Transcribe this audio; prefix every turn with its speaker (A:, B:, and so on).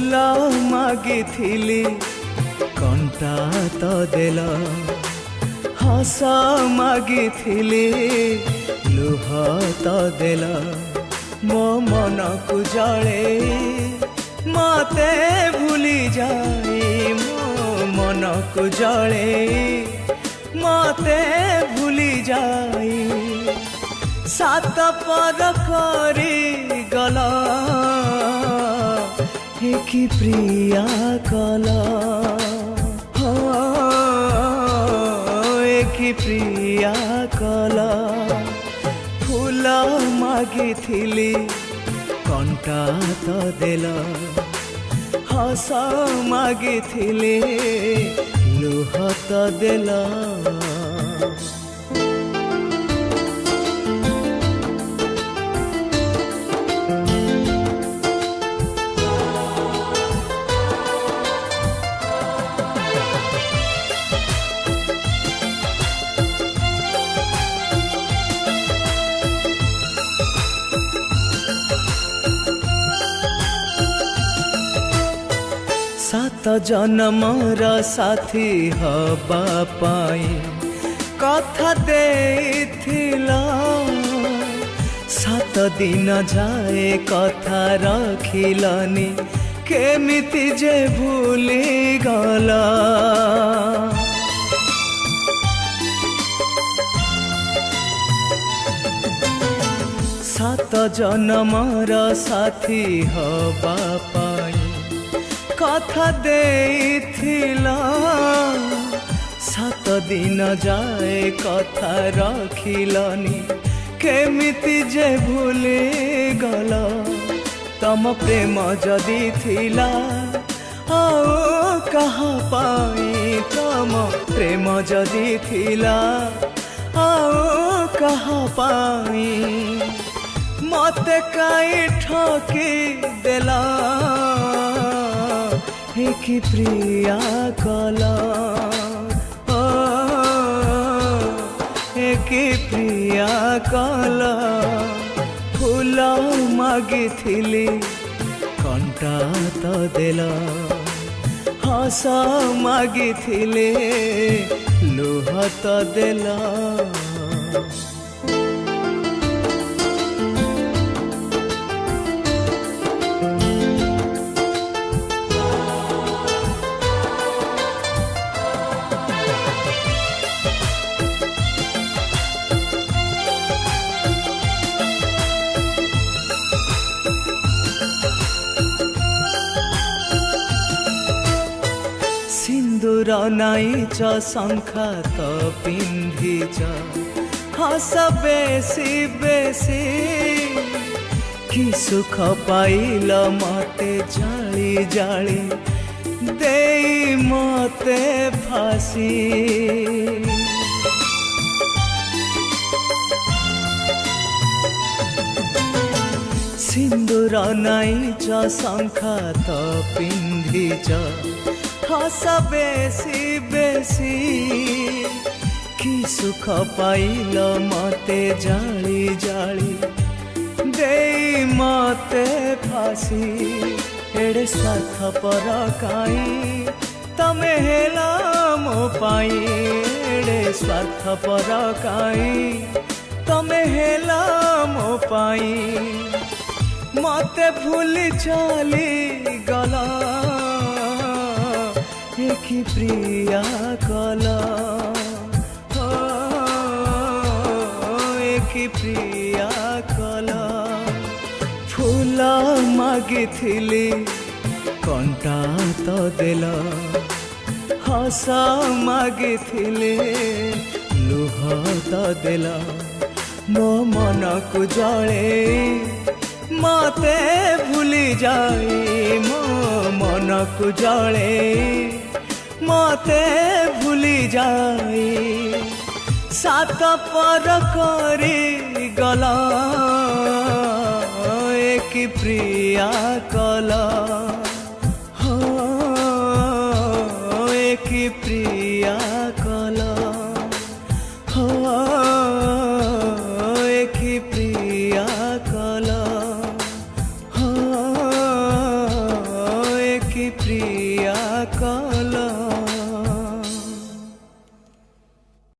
A: फूल मागिथिली कंटा तो देल हस मागिथिली लुह तो देल मो मन को जले मते भूली जाए मो मन को जले मते भूली जाए सात पर करी गला कि प्रिया कला कि प्रिया कला फूल मागिथिली कंटा तो देल हस मागिथिली लुह तो देल सात जन्मर साथी हवा पाई कथा देथिला सात दिन जाए कथा रखिलानी केमिति जे भूली गला सात जन्मर साथी हवा पाई कथा देथिला सात दिन जाए कथा रखिलानी केमिति जे भूली गला तम प्रेम जदि थिला आओ कहा पाई तम प्रेम जदि थिला आओ कहा पाई मते काई ठकी देला कि प्रिया कला कि प्रिया कला फूल मागिथिली कंटा तो देल हस मागिथिली लुह तो देल सिंदूर नाइच शंखा तो पिंधिच हस बेसी बेसी कि सुख पाइल मते जाली जाली दे मते फांसी सिंदूर नाइच शंखा तो पिंधिच हस बेसी बेसी कि सुख पाइल मते जाली जाली दे मते फांसी एड़े स्वार्थपर काई तमे हेला मो पाई एड़े स्वार्थपर काई तमे हेला मो पाई मते भूली चली गला कि प्रिया कला कि प्रिया कला फूल मागिथिली कंटा तो देल हस मागिथिली लुह तो देल मो मन को जले मते भूली जाए मो मन को जले मते भूली जाए सात पर करी गला कि प्रिया कला कि प्रिया